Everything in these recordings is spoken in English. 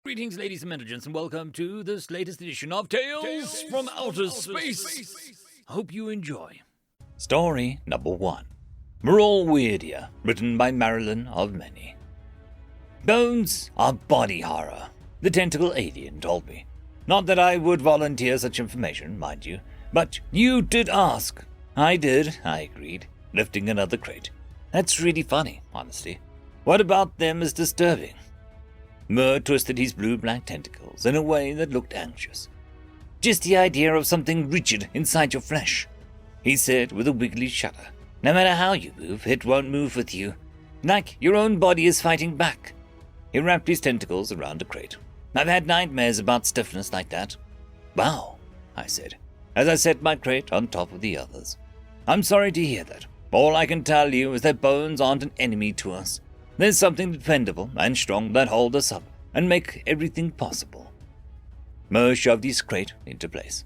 Greetings, ladies and gentlemen, and welcome to this latest edition of Tales from Outer Space. I hope you enjoy. Story number 1. We're All Weird Here, written by Marilyn of Many. Bones are body horror, the tentacle alien told me. Not that I would volunteer such information, mind you, but you did ask. I did, I agreed, lifting another crate. That's really funny, honestly. What about them is disturbing? Murr twisted his blue-black tentacles in a way that looked anxious. Just the idea of something rigid inside your flesh, he said with a wiggly shudder. No matter how you move, it won't move with you. Like your own body is fighting back. He wrapped his tentacles around a crate. I've had nightmares about stiffness like that. Wow, I said, as I set my crate on top of the others. I'm sorry to hear that. All I can tell you is that bones aren't an enemy to us. There's something dependable and strong that hold us up and make everything possible. Murr shoved his crate into place.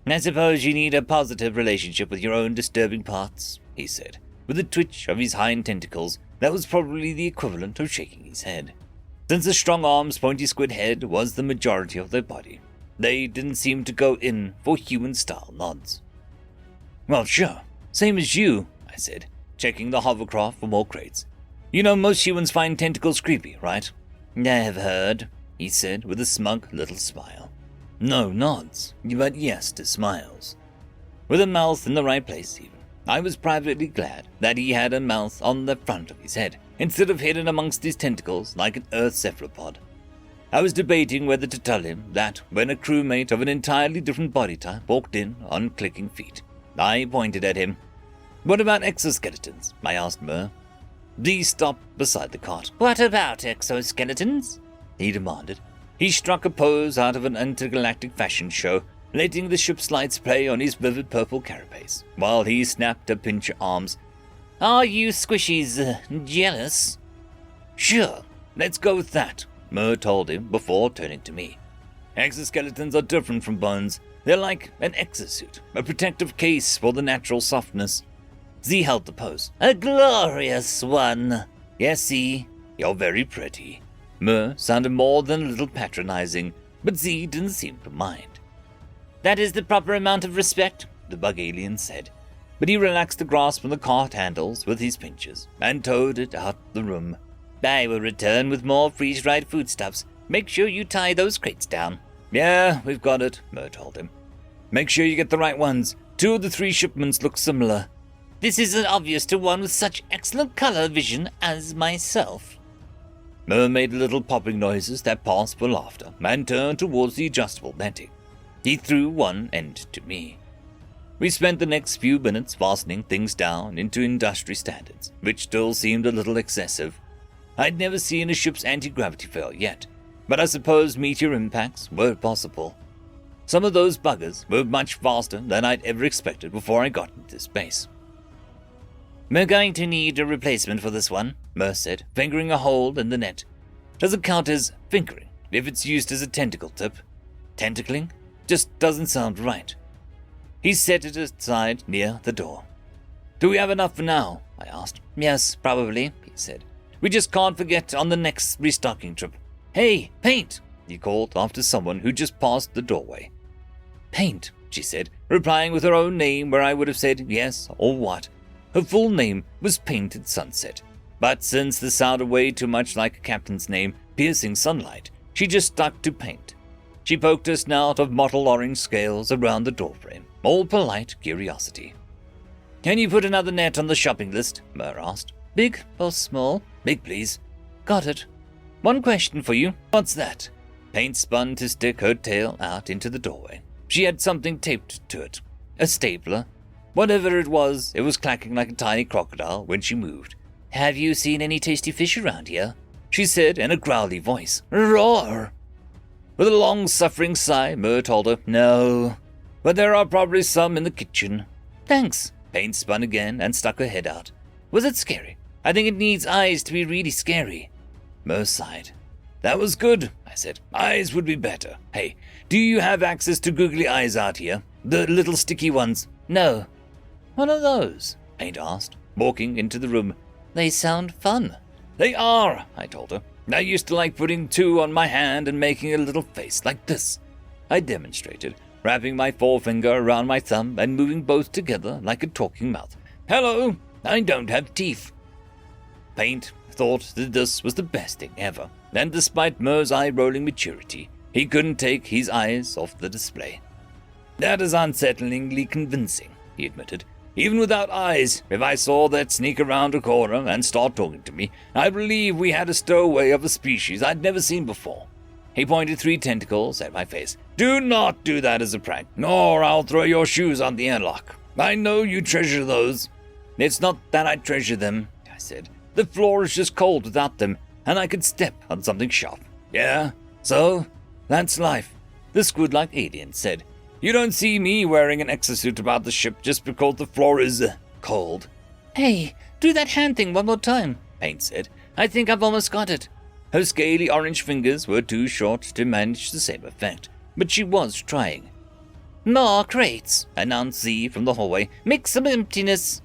I suppose you need a positive relationship with your own disturbing parts, he said, with a twitch of his hind tentacles that was probably the equivalent of shaking his head. Since the strong arm's pointy squid head was the majority of their body, they didn't seem to go in for human-style nods. Well, sure, same as you, I said, checking the hovercraft for more crates. You know most humans find tentacles creepy, right? I have heard, he said with a smug little smile. No nods, but yes to smiles. With a mouth in the right place even. I was privately glad that he had a mouth on the front of his head, instead of hidden amongst his tentacles like an Earth cephalopod. I was debating whether to tell him that when a crewmate of an entirely different body type walked in on clicking feet. I pointed at him. What about exoskeletons? I asked Murr. Dee stopped beside the cart. What about exoskeletons? He demanded. He struck a pose out of an intergalactic fashion show, letting the ship's lights play on his vivid purple carapace, while he snapped a pinch of arms. Are you squishies jealous? Sure, let's go with that, Murr told him before turning to me. Exoskeletons are different from bones. They're like an exosuit, a protective case for the natural softness. Z held the pose. A glorious one. Yes, Z, you're very pretty. Murr sounded more than a little patronizing, but Z didn't seem to mind. That is the proper amount of respect, the bug alien said, but he relaxed the grasp on the cart handles with his pinches and towed it out the room. I will return with more freeze-dried foodstuffs. Make sure you tie those crates down. Yeah, we've got it, Murr told him. Make sure you get the right ones. 2 of the 3 shipments look similar. This isn't obvious to one with such excellent color vision as myself. Murr made little popping noises that passed for laughter and turned towards the adjustable netting. He threw one end to me. We spent the next few minutes fastening things down into industry standards, which still seemed a little excessive. I'd never seen a ship's anti-gravity fail yet, but I suppose meteor impacts were possible. Some of those buggers were much faster than I'd ever expected before I got into space. We're going to need a replacement for this one, Murr said, fingering a hole in the net. Doesn't count as fingering if it's used as a tentacle tip. Tentacling? Just doesn't sound right. He set it aside near the door. Do we have enough for now? I asked. Yes, probably, he said. We just can't forget on the next restocking trip. Hey, Paint, he called after someone who just passed the doorway. Paint, she said, replying with her own name where I would have said yes or what. Her full name was Painted Sunset, but since this sounded way too much like a captain's name, Piercing Sunlight, she just stuck to Paint. She poked her snout of mottled orange scales around the doorframe, all polite curiosity. Can you put another net on the shopping list? Murr asked. Big or small? Big, please. Got it. One question for you. What's that? Paint spun to stick her tail out into the doorway. She had something taped to it. A stapler. Whatever it was clacking like a tiny crocodile when she moved. Have you seen any tasty fish around here? She said in a growly voice. Roar! With a long-suffering sigh, Murr told her, no, but there are probably some in the kitchen. Thanks. Paint spun again and stuck her head out. Was it scary? I think it needs eyes to be really scary. Murr sighed. That was good, I said. Eyes would be better. Hey, do you have access to googly eyes out here? The little sticky ones? No. What are those? Paint asked, walking into the room. They sound fun. They are, I told her. I used to like putting two on my hand and making a little face like this. I demonstrated, wrapping my forefinger around my thumb and moving both together like a talking mouth. Hello, I don't have teeth. Paint thought that this was the best thing ever, and despite Mer's eye-rolling maturity, he couldn't take his eyes off the display. That is unsettlingly convincing, he admitted. Even without eyes, if I saw that sneak around a corner and start talking to me, I believe we had a stowaway of a species I'd never seen before. He pointed 3 tentacles at my face. Do not do that as a prank, nor I'll throw your shoes on the airlock. I know you treasure those. It's not that I treasure them, I said. The floor is just cold without them, and I could step on something sharp. Yeah, so that's life, the squid-like alien said. You don't see me wearing an exosuit about the ship just because the floor is cold. Hey, do that hand thing one more time, Paint said. I think I've almost got it. Her scaly orange fingers were too short to manage the same effect, but she was trying. More crates, announced Z from the hallway. Make some emptiness.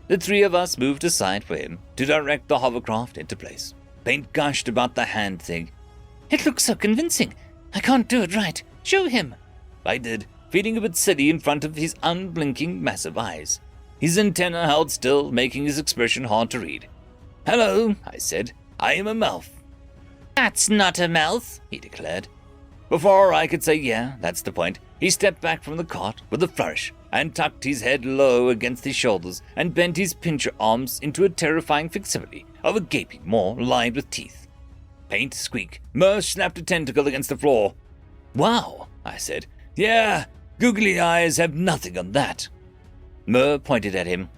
The 3 of us moved aside for him to direct the hovercraft into place. Paint gushed about the hand thing. It looks so convincing. I can't do it right. Show him. I did, feeling a bit silly in front of his unblinking massive eyes. His antenna held still, making his expression hard to read. Hello, I said. I am a mouth. That's not a mouth, he declared. Before I could say yeah, that's the point, he stepped back from the cart with a flourish and tucked his head low against his shoulders and bent his pincher arms into a terrifying facsimile of a gaping maw lined with teeth. Paint squeak. Mer snapped a tentacle against the floor. Wow, I said. Yeah, googly eyes have nothing on that. Mer pointed at him.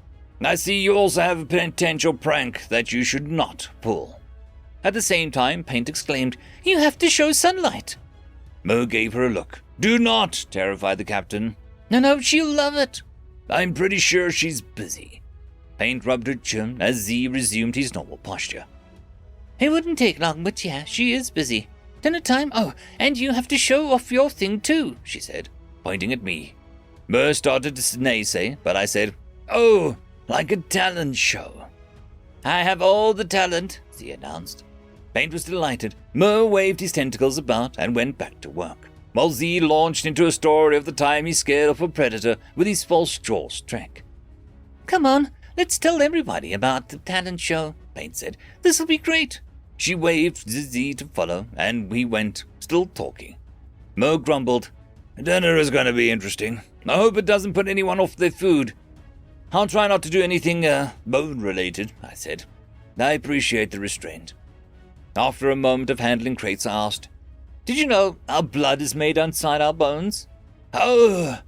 I see you also have a potential prank that you should not pull. At the same time, Paint exclaimed, You have to show sunlight. Mer gave her a look. Do not terrify the captain. No, she'll love it. I'm pretty sure she's busy. Paint rubbed her chin as Z resumed his normal posture. It wouldn't take long, but yeah, she is busy. Dinner time? Oh, and you have to show off your thing too, she said, pointing at me. Mer started to naysay, but I said, Oh, like a talent show. I have all the talent, Z announced. Paint was delighted. Mer waved his tentacles about and went back to work, while Z launched into a story of the time he scared off a predator with his false jaws trick. Come on, let's tell everybody about the talent show, Paint said. This'll be great. She waved to Z to follow, and we went, still talking. Mer grumbled, Dinner is going to be interesting. I hope it doesn't put anyone off their food. I'll try not to do anything, bone-related, I said. I appreciate the restraint. After a moment of handling crates, I asked, Did you know our blood is made inside our bones? Oh,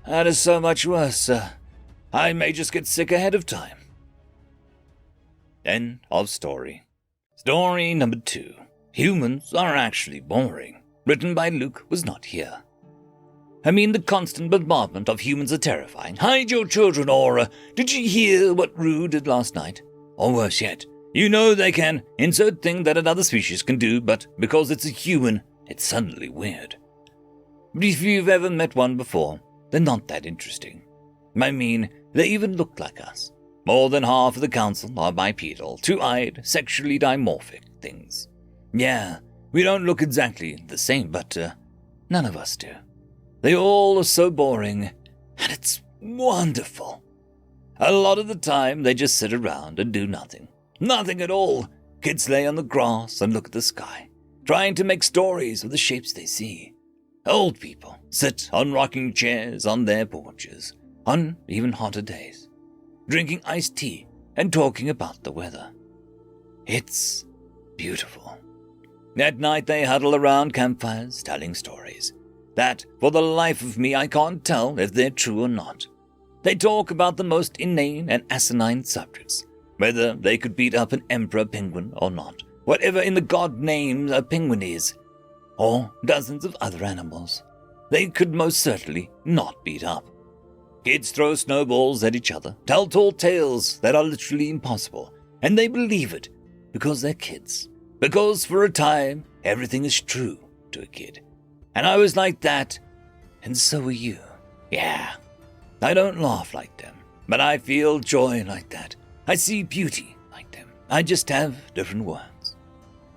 that is so much worse. I may just get sick ahead of time. End of story. Story number 2. Humans are actually boring. Written by Luke was not here. I mean, the constant bombardment of humans are terrifying. Hide your children, or did you hear what Rue did last night? Or worse yet, you know they can insert thing that another species can do, but because it's a human, it's suddenly weird. But if you've ever met one before, they're not that interesting. I mean, they even look like us. More than half of the council are bipedal, two-eyed, sexually dimorphic things. Yeah, we don't look exactly the same, but none of us do. They all are so boring, and it's wonderful. A lot of the time, they just sit around and do nothing. Nothing at all. Kids lay on the grass and look at the sky, trying to make stories of the shapes they see. Old people sit on rocking chairs on their porches, on even hotter days, drinking iced tea and talking about the weather. It's beautiful. At night, they huddle around campfires telling stories that, for the life of me, I can't tell if they're true or not. They talk about the most inane and asinine subjects, whether they could beat up an emperor penguin or not, whatever in the god name a penguin is, or dozens of other animals they could most certainly not beat up. Kids throw snowballs at each other, tell tall tales that are literally impossible, and they believe it because they're kids. Because for a time, everything is true to a kid. And I was like that, and so are you. Yeah, I don't laugh like them, but I feel joy like that. I see beauty like them. I just have different words.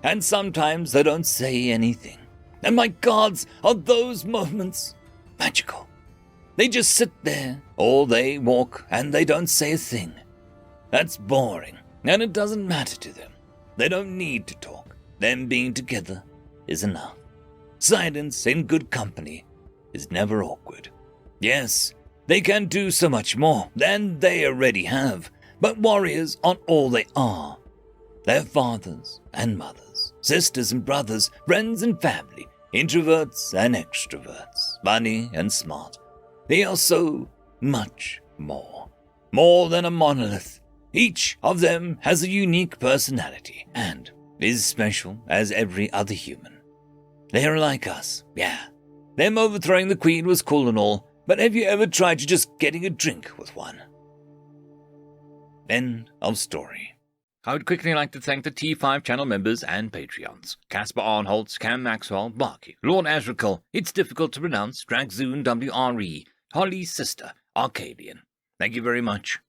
and sometimes they don't say anything. And my gods, are those moments magical. They just sit there, or they walk, and they don't say a thing. That's boring, and it doesn't matter to them. They don't need to talk. Them being together is enough. Silence in good company is never awkward. Yes, they can do so much more than they already have, but warriors aren't all they are. They're fathers and mothers, sisters and brothers, friends and family, introverts and extroverts, funny and smart. They are so much more. More than a monolith. Each of them has a unique personality and is special as every other human. They are like us, yeah. Them overthrowing the queen was cool and all, but have you ever tried to just getting a drink with one? End of story. I would quickly like to thank the T5 channel members and Patreons. Casper Arnholtz, Cam Maxwell, Barky, Lord Azrakal, It's Difficult to Pronounce, Dragzoon WRE, Holly's Sister, Arcadian. Thank you very much.